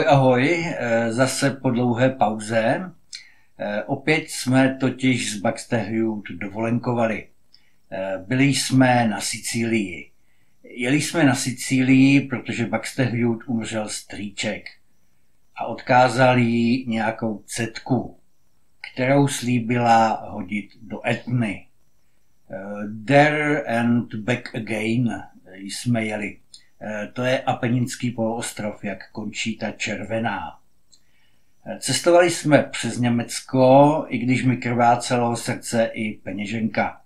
Ahoj, zase po dlouhé pauze. Opět jsme totiž z Buxtehude dovolenkovali. Byli jsme na Sicílii. Jeli jsme na Sicílii, protože Buxtehude umřel strýček a odkázal jí nějakou cetku, kterou slíbila hodit do Etny. There and back again jsme jeli. To je Apeninský poloostrov, jak končí ta červená. Cestovali jsme přes Německo, i když mi krvácelo srdce i peněženka.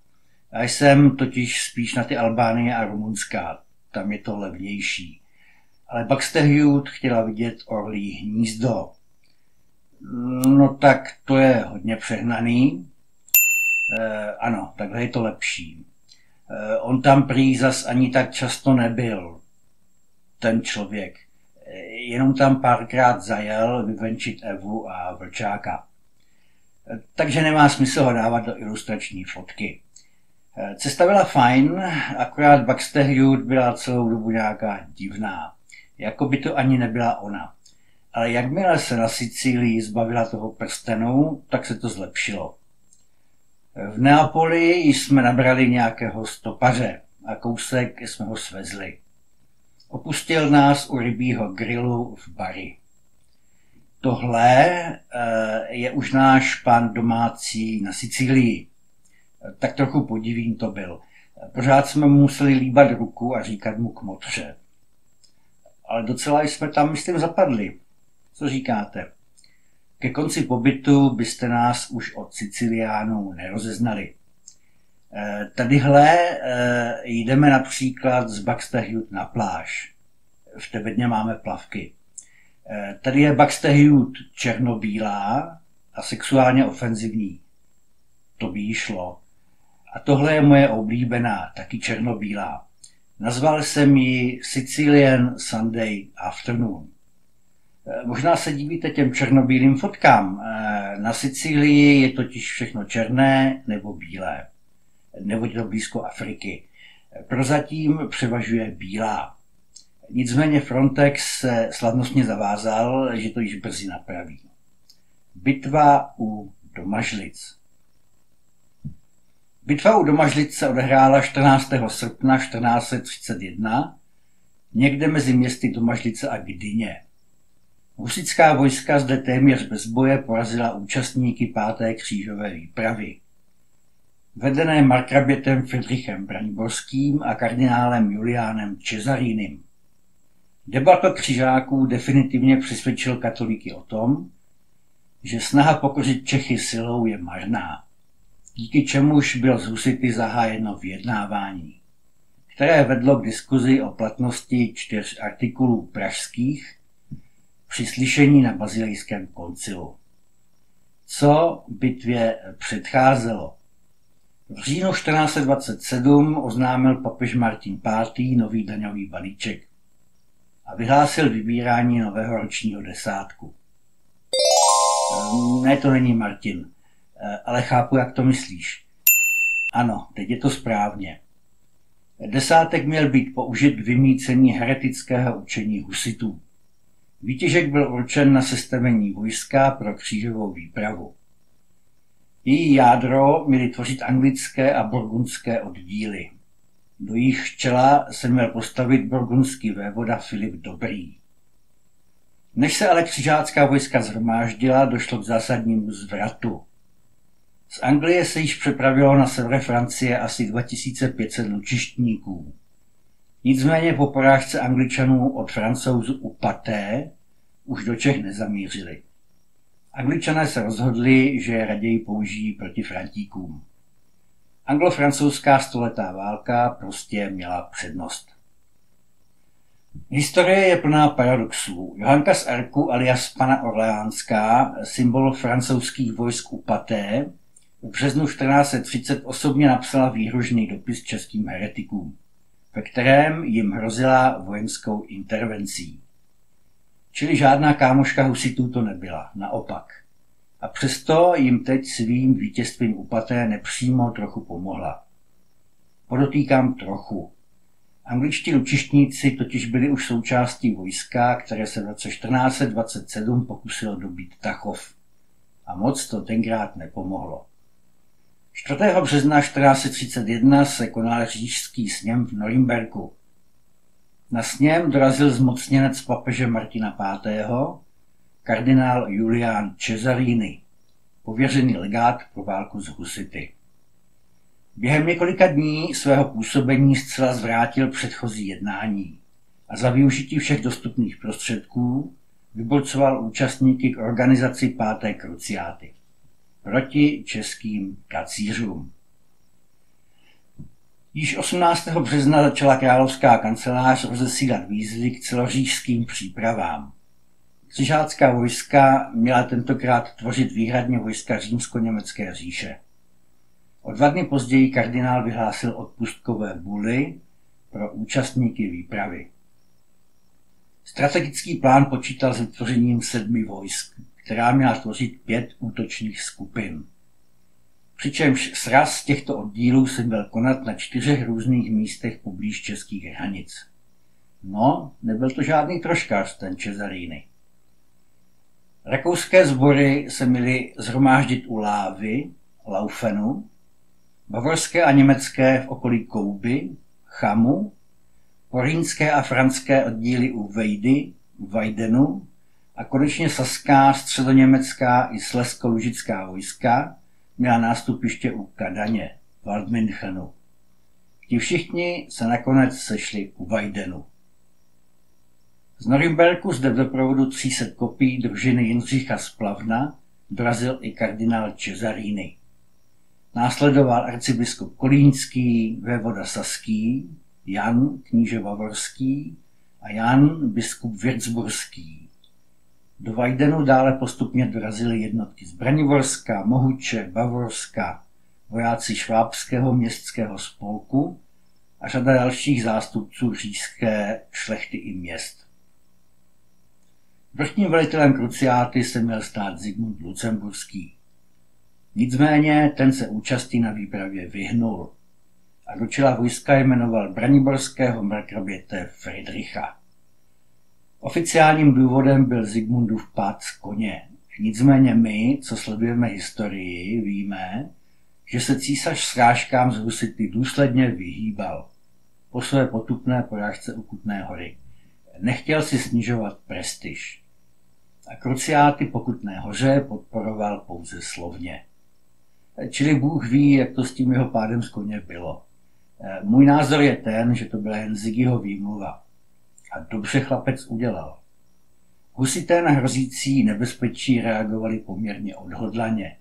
Já jsem totiž spíš na ty Albánie a Rumunska, tam je to levnější. Ale Buxtehude chtěla vidět orlí hnízdo. No tak to je hodně přehnaný. Ano, takhle je to lepší. On tam prý zas ani tak často nebyl, ten člověk. Jenom tam párkrát zajel vyvenčit Evu a vlčáka. Takže nemá smysl ho dávat do ilustrační fotky. Cesta byla fajn, akorát Buxtehude byla celou dobu nějaká divná. Jako by to ani nebyla ona. Ale jakmile se na Sicílii zbavila toho prstenu, tak se to zlepšilo. V Neapoli jsme nabrali nějakého stopaře a kousek jsme ho svezli. Opustil nás u rybího grilu v Bari. Tohle je už náš pán domácí na Sicílii. Tak trochu podivín to byl. Pořád jsme mu museli líbat ruku a říkat mu kmotře. Ale docela jsme tam, myslím, zapadli. Co říkáte? Ke konci pobytu byste nás už od Siciliánů nerozeznali. Tadyhle jdeme například z Buxtehude na pláž. V Tebedně máme plavky. Tady je Buxtehude černobílá a sexuálně ofenzivní. To by jí šlo. A tohle je moje oblíbená, taky černobílá. Nazval jsem ji Sicilian Sunday Afternoon. Možná se divíte těm černobílým fotkám. Na Sicílii je totiž všechno černé nebo bílé. Nebo je to blízko Afriky. Prozatím převažuje bílá. Nicméně Frontex se slavnostně zavázal, že to již brzy napraví. Bitva u Domažlic. Bitva u Domažlic se odehrála 14. srpna 1431 někde mezi městy Domažlice a Gdyně. Husitská vojska zde téměř bez boje porazila účastníky 5. křížové výpravy. Vedené markrabětem Friedrichem Braniborským a kardinálem Juliánem Cesarínem. Debakl křižáků definitivně přesvědčil katolíky o tom, že snaha pokořit Čechy silou je marná, díky čemuž bylo z husity zahájeno vyjednávání, které vedlo k diskuzi o platnosti 4 artikulů pražských při slyšení na Bazilejském koncilu. Co bitvě předcházelo? V říjnu 1427 oznámil papež Martin V. nový daňový balíček a vyhlásil vybírání nového ročního desátku. Ne, to není Martin, ale chápu, jak to myslíš. Ano, teď je to správně. Desátek měl být použit k vymýcení heretického učení husitů. Výtěžek byl určen na sestavení vojska pro křížovou výpravu. Její jádro měly tvořit anglické a burgundské oddíly. Do jejich čela se měl postavit burgundský vévoda Filip Dobrý. Než se ale křižácká vojska shromáždila, došlo k zásadnímu zvratu. Z Anglie se již přepravilo na sever Francie asi 2500 lučištníků. Nicméně po porážce Angličanů od Francouzů u Paté už do Čech nezamířili. Angličané se rozhodli, že je raději použijí proti Frantíkům. Anglo-francouzská stoletá válka prostě měla přednost. Historie je plná paradoxů. Johanka z Arku alias Panna Orleánská, symbol francouzských vojsk u Paté, v březnu 1430 osobně napsala výhružný dopis českým heretikům, ve kterém jim hrozila vojenskou intervencí. Čili žádná kámoška husitů to nebyla, naopak. A přesto jim teď svým vítězstvím u Paté nepřímo trochu pomohla. Podotýkám trochu. Angličtí lučištníci totiž byli už součástí vojska, které se v roce 1427 pokusilo dobít Tachov. A moc to tenkrát nepomohlo. 4. března 1431 se konal říšský sněm v Norimberku. Na sněm dorazil zmocněnec papeže Martina V., kardinál Julián Cesarini, pověřený legát pro válku s husity. Během několika dní svého působení zcela zvrátil předchozí jednání a za využití všech dostupných prostředků vyburcoval účastníky k organizaci 5. kruciáty proti českým kacířům. Již 18. března začala královská kancelář rozesílat výzvy k celoříšským přípravám. Křižácká vojska měla tentokrát tvořit výhradně vojska římsko-německé říše. O 2 dny později kardinál vyhlásil odpustkové buly pro účastníky výpravy. Strategický plán počítal s vytvořením 7 vojsk, která měla tvořit 5 útočných skupin. Přičemž sraz těchto oddílů se měl konat na 4 různých místech poblíž českých hranic. No, nebyl to žádný troškář, ten Cesarini. Rakouské sbory se měly shromáždit u Lávy, Laufenu, bavorské a německé v okolí Kouby, Chamu, porýnské a franské oddíly u Vejdy, Vajdenu a konečně saská, středoněmecká i slezsko-lužická vojska měla nástupiště u Kadaně, Waldmünchenu. Ti všichni se nakonec sešli u Vajdenu. Z Norimberku zde v doprovodu 300 kopií družiny Jindřicha z Plavna dorazil i kardinál Cesarini. Následoval arcibiskup Kolínský, vévoda saský, Jan, kníže bavorský a Jan, biskup würzburský. Do Vajdenu dále postupně dorazily jednotky z Braniborska, Mohuče, Bavorska, vojáci švábského městského spolku a řada dalších zástupců říšské šlechty i měst. Vrchním velitelem kruciáty se měl stát Zikmund Lucemburský. Nicméně ten se účastí na výpravě vyhnul a do čela vojska jmenoval braniborského markraběte Friedricha. Oficiálním důvodem byl Zikmundův pád z koně. Nicméně my, co sledujeme historii, víme, že se císař srážkám z husity důsledně vyhýbal po své potupné porážce u Kutné Hory. Nechtěl si snižovat prestiž. A kruciáty po Kutné Hoře podporoval pouze slovně. Čili Bůh ví, jak to s tím jeho pádem z koně bylo. Můj názor je ten, že to byla jen Zigiho výmluva. A dobře chlapec udělal. Husité na hrozící nebezpečí reagovali poměrně odhodlaně.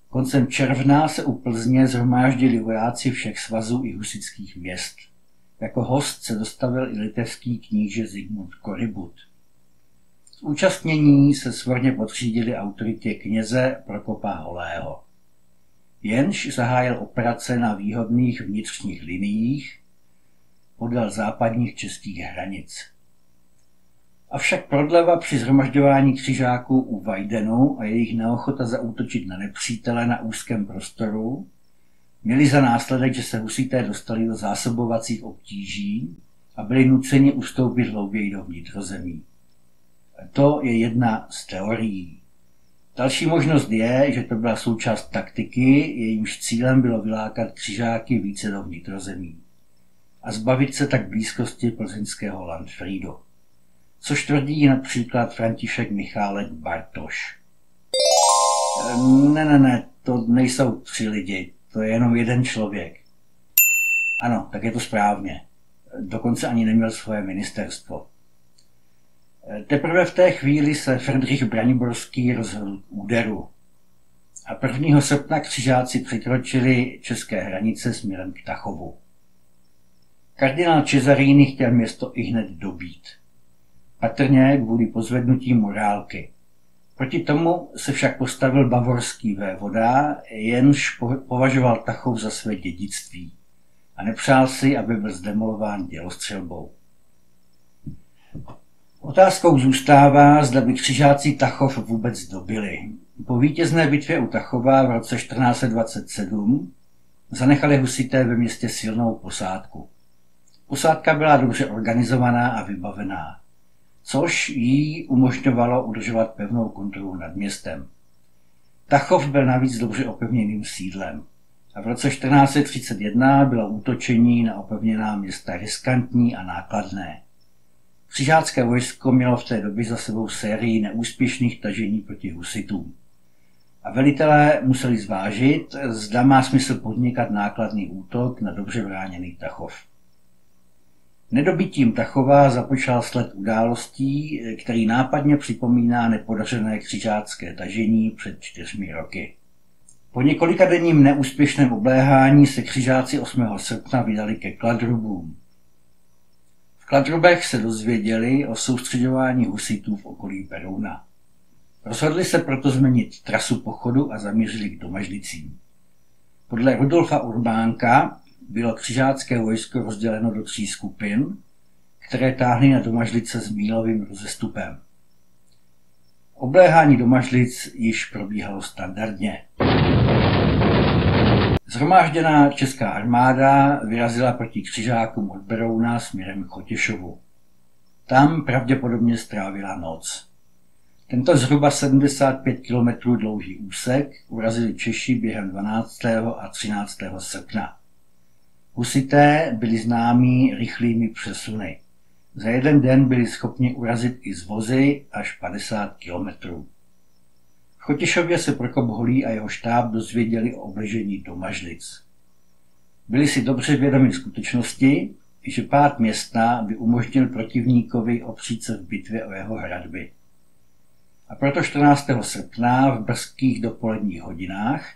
Koncem června se u Plzně shromáždili vojáci všech svazů i husitských měst. Jako host se dostavil i litevský kníže Zikmund Korybut. Z účastnění se svorně podřídili autoritě kněze Prokopa Holého. Jenž zahájil operace na výhodných vnitřních liniích podél západních českých hranic. Avšak prodleva při shromažďování křižáků u Vajdenu a jejich neochota zaútočit na nepřítele na úzkém prostoru měli za následek, že se husité dostali do zásobovacích obtíží a byli nuceni ustoupit hlouběji do vnitrozemí. To je jedna z teorií. Další možnost je, že to byla součást taktiky, jejímž cílem bylo vylákat křižáky více do vnitrozemí a zbavit se tak blízkosti plzeňského Landfriedu, což tvrdí například František Michálek Bartoš. Ne, to nejsou 3 lidi, to je jenom jeden člověk. Ano, tak je to správně. Dokonce ani neměl svoje ministerstvo. Teprve v té chvíli se Friedrich Braniborský rozhodl k úderu. A 1. srpna křižáci překročili české hranice směrem k Tachovu. Kardinál Cesarini chtěl město ihned dobít. Patrně kvůli pozvednutí morálky. Proti tomu se však postavil bavorský vévoda, jenž považoval Tachov za své dědictví a nepřál si, aby byl zdemolován dělostřelbou. Otázkou zůstává, zda by křižáci Tachov vůbec dobili. Po vítězné bitvě u Tachova v roce 1427 zanechali husité ve městě silnou posádku. Posádka byla dobře organizovaná a vybavená, což jí umožňovalo udržovat pevnou kontrolu nad městem. Tachov byl navíc dobře opevněným sídlem a v roce 1431 bylo útočení na opevněná města riskantní a nákladné. Křižácké vojsko mělo v té době za sebou sérii neúspěšných tažení proti husitům. A velitelé museli zvážit, zda má smysl podnikat nákladný útok na dobře bráněný Tachov. Nedobytím Tachova započal sled událostí, který nápadně připomíná nepodařené křižácké tažení před 4 roky. Po několikadenním neúspěšném obléhání se křižáci 8. srpna vydali ke Kladrubům. V Kladrubech se dozvěděli o soustřeďování husitů v okolí Berouna. Rozhodli se proto změnit trasu pochodu a zamířili k Domažlicím. Podle Rudolfa Urbánka bylo křižácké vojsko rozděleno do 3 skupin, které táhly na Domažlice s mílovým rozestupem. Obléhání Domažlic již probíhalo standardně. Shromážděná česká armáda vyrazila proti křižákům od Berouna směrem k Chotěšovu. Tam pravděpodobně strávila noc. Tento zhruba 75 km dlouhý úsek urazili Češi během 12. a 13. srpna. Husité byli známí rychlými přesuny. Za jeden den byli schopni urazit i z vozy až 50 km. V Chotěšově se Prokop Holý a jeho štáb dozvěděli o obležení Domažlic. Byli si dobře vědomi skutečnosti, že pád města by umožnil protivníkovi opřít se v bitvě o jeho hradby. A proto 14. srpna v brzkých dopoledních hodinách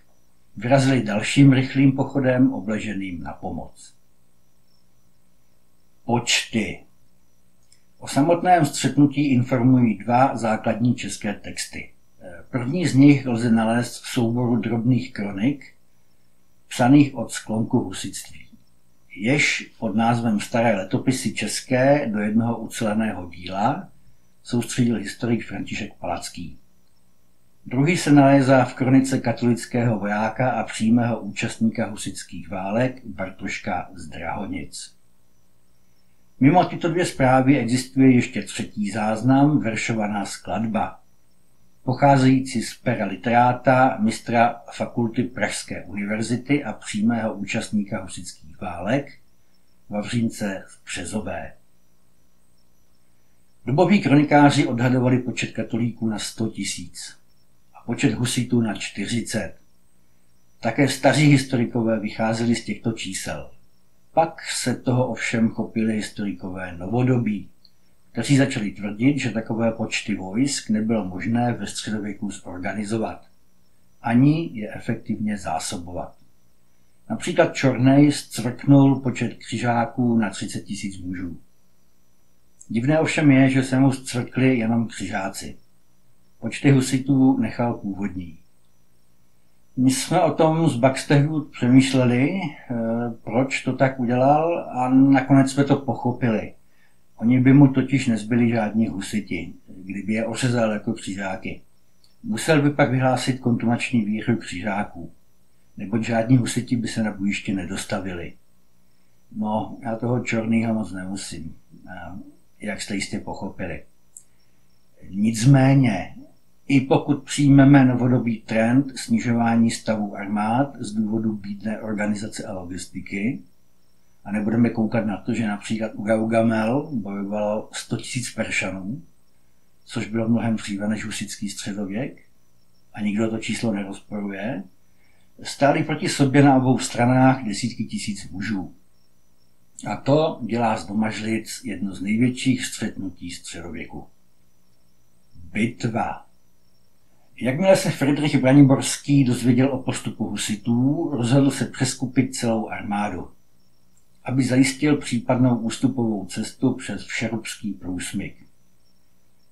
vyrazili dalším rychlým pochodem obleženým na pomoc. Počty. O samotném střetnutí informují 2 základní české texty. První z nich lze nalézt v souboru drobných kronik, psaných od sklonku husitství. Jež pod názvem Staré letopisy české do jednoho uceleného díla soustředil historik František Palacký. Druhý se nalézá v kronice katolického vojáka a přímého účastníka husitských válek Bartoška z Drahonic. Mimo tyto 2 zprávy existuje ještě 3. záznam, veršovaná skladba, pocházející z pera literáta, mistra fakulty Pražské univerzity a přímého účastníka husitských válek, Vavřínce v Březové. Doboví kronikáři odhadovali počet katolíků na 100 000 a počet husitů na 40. Také staří historikové vycházeli z těchto čísel. Pak se toho ovšem chopili historikové novodobí, kteří začali tvrdit, že takové počty vojsk nebylo možné ve středověku zorganizovat, ani je efektivně zásobovat. Například Čornej zcvrknul počet křižáků na 30 000 mužů. Divné ovšem je, že se mu zcvrkli jenom křižáci. Počty husitů nechal původní. My jsme o tom z Baxterwood přemýšleli, proč to tak udělal, a nakonec jsme to pochopili. Oni by mu totiž nezbyli žádní husiti, kdyby je ořezal jako křižáky. Musel by pak vyhlásit kontumační výhru křižáků, neboť žádní husiti by se na bojiště nedostavili. No, já toho Čornýho moc nemusím, jak jste jistě pochopili. Nicméně, i pokud přijmeme novodobý trend snižování stavu armád z důvodu bídné organizace a logistiky, a nebudeme koukat na to, že například u Gaugamel bojovalo 100 000 Peršanů, což bylo mnohem dříve než husitský středověk, a nikdo to číslo nerozporuje, stáli proti sobě na obou stranách desítky tisíc mužů. A to dělá z Domažlic jedno z největších střetnutí středověku. Bitva. Jakmile se Fridrich Braniborský dozvěděl o postupu husitů, rozhodl se přeskupit celou armádu, aby zajistil případnou ústupovou cestu přes Všerupský průsmyk.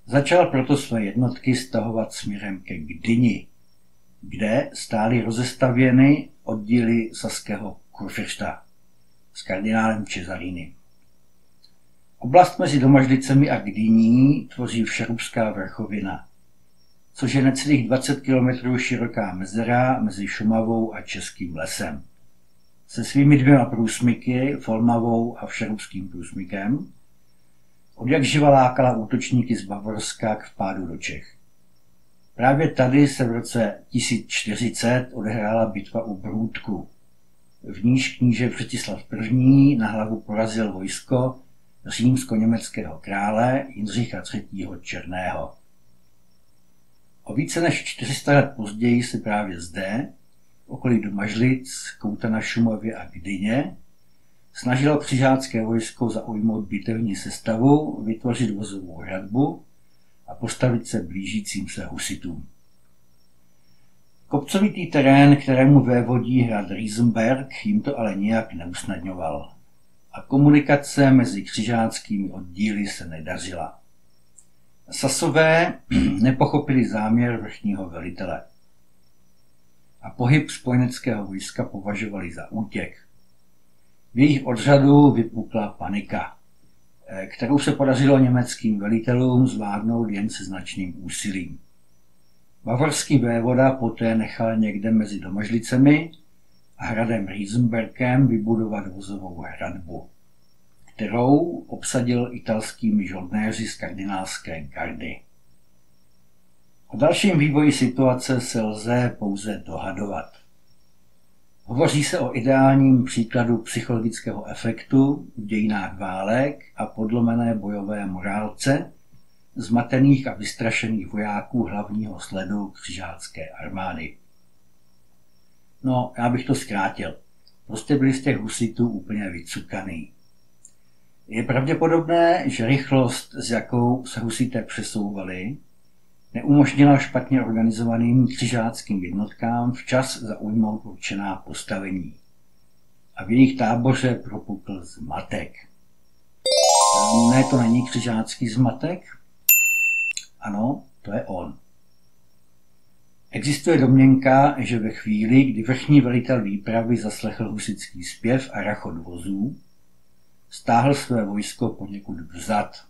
Začal proto své jednotky stahovat směrem ke Gdyni, kde stály rozestavěny oddíly saského Kurfiřta s kardinálem Cesarini. Oblast mezi Domažlicemi a Gdyní tvoří Všerupská vrchovina, což je necelých 20 km široká mezera mezi Šumavou a Českým lesem. se svými 2 průsmyky, Folmavou a Všerovským průsmykem, odjakživa lákala útočníky z Bavorska k vpádu do Čech. Právě tady se v roce 1040 odehrála bitva u Brůdku. V níž kníže Břetislav I. na hlavu porazil vojsko římsko-německého krále Jindřicha III. Černého. O více než 400 let později se právě zde, v okolí Domažlic, Kouta na Šumavě a Gdyně, snažilo křižácké vojsko zaujmout bitevní sestavu, vytvořit vozovou hradbu a postavit se blížícím se husitům. Kopcovitý terén, kterému vévodí hrad Riesenberg, jim to ale nijak neusnadňoval. A komunikace mezi křižáckými oddíly se nedařila. Sasové nepochopili záměr vrchního velitele a pohyb spojeneckého vojska považovali za útěk. V jejich odřadu vypukla panika, kterou se podařilo německým velitelům zvládnout jen se značným úsilím. Bavorský vévoda poté nechal někde mezi Domažlicemi a hradem Riesenbergem vybudovat vozovou hradbu, kterou obsadil italskými žoldnéři z kardinálské gardy. O dalším vývoji situace se lze pouze dohadovat. Hovoří se o ideálním příkladu psychologického efektu v dějinách válek a podlomené bojové morálce zmatených a vystrašených vojáků hlavního sledu křižácké armády. No, já bych to zkrátil. Prostě byli z těch husitů úplně vycukaný. Je pravděpodobné, že rychlost, s jakou se husité přesouvali, neumožnila špatně organizovaným křižáckým jednotkám včas zaujmout určená postavení. A v jejich táboře propukl zmatek. Ne, to není křižácký zmatek? Ano, to je on. Existuje domněnka, že ve chvíli, kdy vrchní velitel výpravy zaslechl husitský zpěv a rachot vozů, stáhl své vojsko poněkud vzad,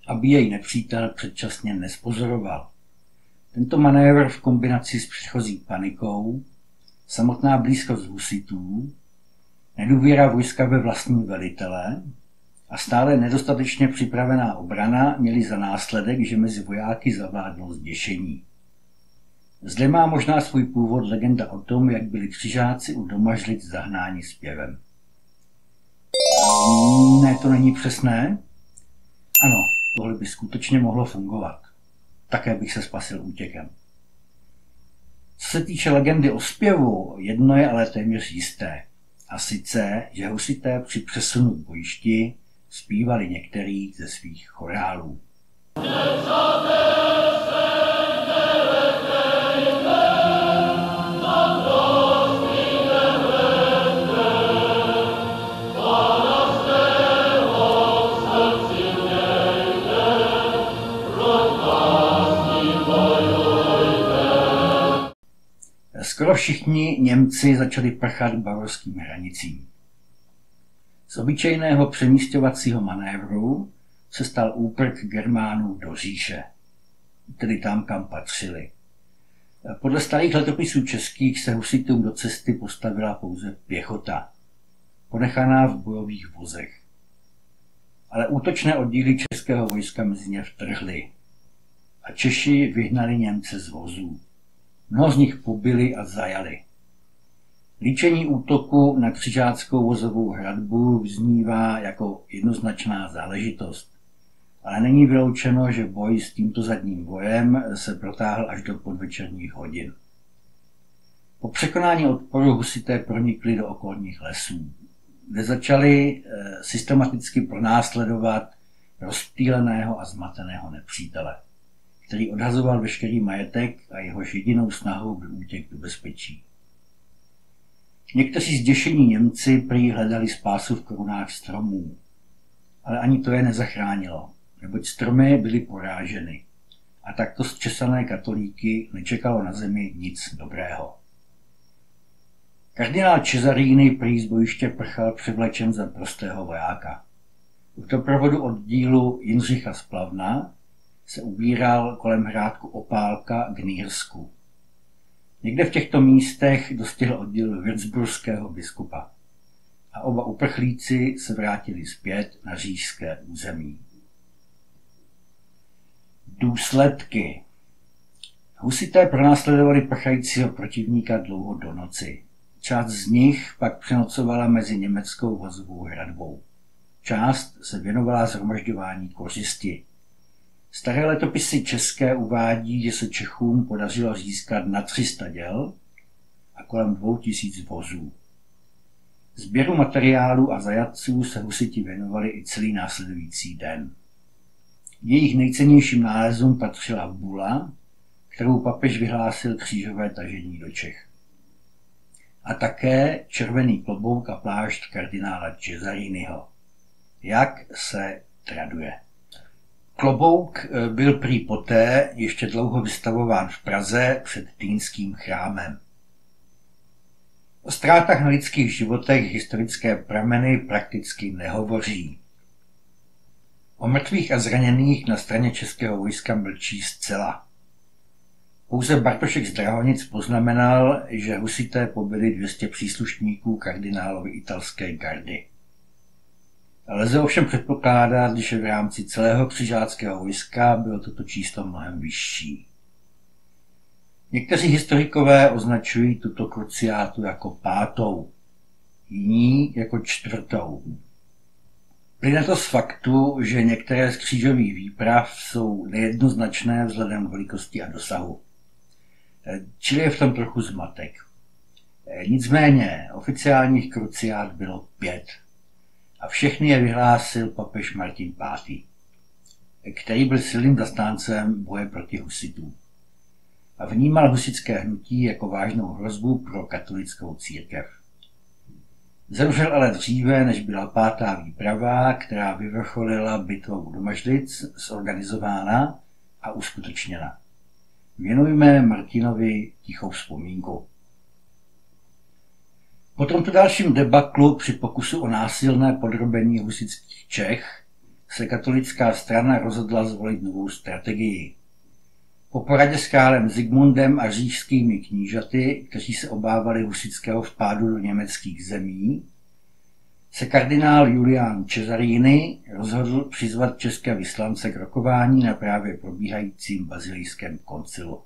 aby jej nepřítel předčasně nespozoroval. Tento manévr v kombinaci s předchozí panikou, samotná blízkost husitů, nedůvěra vojska ve vlastní velitele a stále nedostatečně připravená obrana měly za následek, že mezi vojáky zavládlo zděšení. Zde má možná svůj původ legenda o tom, jak byli křižáci u Domažlic zahnáni zpěvem. Ne, to není přesné? Ano, tohle by skutečně mohlo fungovat. Také bych se spasil útěkem. Co se týče legendy o zpěvu, jedno je ale téměř jisté. A sice, že husité při přesunu k bojišti zpívali některý ze svých chorálů. Skoro všichni Němci začali prchat k bavorským hranicím. Z obyčejného přemísťovacího manévru se stal úprk Germánů do říše, tedy tam, kam patřili. Podle starých letopisů českých se husitům do cesty postavila pouze pěchota, ponechaná v bojových vozech. Ale útočné oddíly českého vojska mezi ně vtrhly a Češi vyhnali Němce z vozů. Mnoho z nich pobili a zajali. Líčení útoku na křižáckou vozovou hradbu vznívá jako jednoznačná záležitost, ale není vyloučeno, že boj s tímto zadním bojem se protáhl až do podvečerních hodin. Po překonání odporu husité pronikli do okolních lesů, kde začali systematicky pronásledovat rozptýleného a zmateného nepřítele, který odhazoval veškerý majetek a jehož jedinou snahou byl útěk do bezpečí. Někteří zděšení Němci prý hledali spásu v korunách stromů, ale ani to je nezachránilo, neboť stromy byly poráženy a takto zčesané katolíky nečekalo na zemi nic dobrého. Kardinál Cesarini prý z bojiště prchal převlečen za prostého vojáka. V doprovodu oddílu Jindřicha z Plavna se ubíral kolem hrádku Opálka k Nýrsku. Někde v těchto místech dostihl oddíl würzburského biskupa a oba uprchlíci se vrátili zpět na říšské území. Důsledky. Husité pronásledovali prchajícího protivníka dlouho do noci. Část z nich pak přenocovala mezi německou vozovou hradbou. Část se věnovala shromažďování kořisti. Staré letopisy české uvádí, že se Čechům podařilo získat na 300 děl a kolem 2000 vozů. Sběru materiálů a zajatců se husiti věnovali i celý následující den. Jejich nejcennějším nálezům patřila bula, kterou papež vyhlásil křížové tažení do Čech. A také červený klobouk a plášť kardinála Cesariniho, jak se traduje. Klobouk byl prý poté ještě dlouho vystavován v Praze před Týnským chrámem. O ztrátách na lidských životech historické prameny prakticky nehovoří. O mrtvých a zraněných na straně českého vojska mlčí zcela. Pouze Bartošek z Drahonic poznamenal, že husité pobili 200 příslušníků kardinálovy italské gardy. Lze ovšem předpokládat, že v rámci celého křižáckého vojska bylo toto číslo mnohem vyšší. Někteří historikové označují tuto kruciátu jako 5., jiní jako 4. Plyne to z faktu, že některé z křížových výprav jsou nejednoznačné vzhledem k velikosti a dosahu. Čili je v tom trochu zmatek. Nicméně oficiálních kruciát bylo 5 a všechny je vyhlásil papež Martin V., který byl silným zastáncem boje proti husitům a vnímal husitské hnutí jako vážnou hrozbu pro katolickou církev. Zemřel ale dříve, než byla 5. výprava, která vyvrcholila bitvou u Domažlic, zorganizována a uskutečněna. Věnujme Martinovi tichou vzpomínku. Po tomto dalším debaklu při pokusu o násilné podrobení husitských Čech se katolická strana rozhodla zvolit novou strategii. Po poradě s králem Zikmundem a říšskými knížaty, kteří se obávali husitského vpádu do německých zemí, se kardinál Julián Cesarini rozhodl přizvat české vyslance k rokování na právě probíhajícím bazilijském koncilu.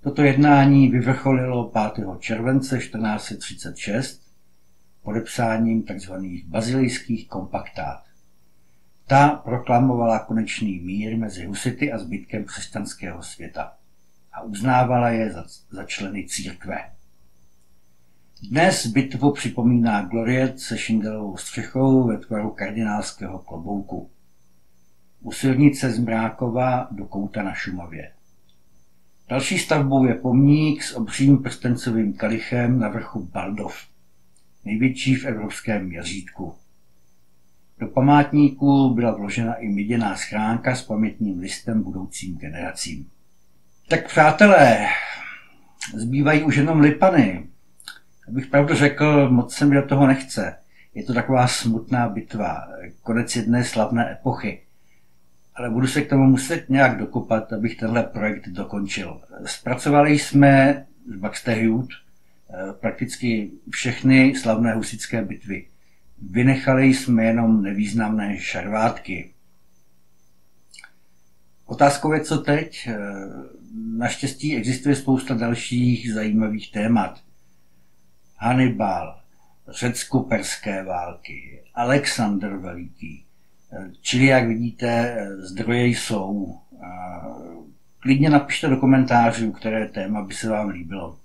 Toto jednání vyvrcholilo 5. července 1436 podepsáním tzv. Bazilijských kompaktát. Ta proklamovala konečný mír mezi husity a zbytkem křesťanského světa a uznávala je za členy církve. Dnes bitvu připomíná gloriet se šindelovou střechou ve tvaru kardinálského klobouku. U silnice z Mrákova do Kouta na Šumavě. Další stavbou je pomník s obřím prstencovým kalichem na vrchu Baldov, největší v evropském měřítku. Do památníku byla vložena i měděná schránka s pamětním listem budoucím generacím. Tak přátelé, zbývají už jenom Lipany. Abych pravdu řekl, moc se mi do toho nechce. Je to taková smutná bitva, konec jedné slavné epochy. Ale budu se k tomu muset nějak dokopat, abych tenhle projekt dokončil. Zpracovali jsme z Buxtehude prakticky všechny slavné husitské bitvy. Vynechali jsme jenom nevýznamné šarvátky. Otázkou je, co teď? Naštěstí existuje spousta dalších zajímavých témat. Hannibal, řecko-perské války, Alexandr Veliký. Čili, jak vidíte, zdroje jsou. Klidně napište do komentářů, které téma by se vám líbilo.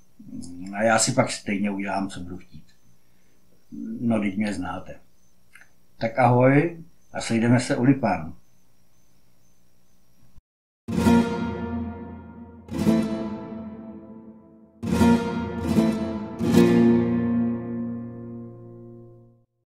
A já si pak stejně udělám, co budu chtít. No, teď mě znáte. Tak ahoj a sejdeme se u Lipan.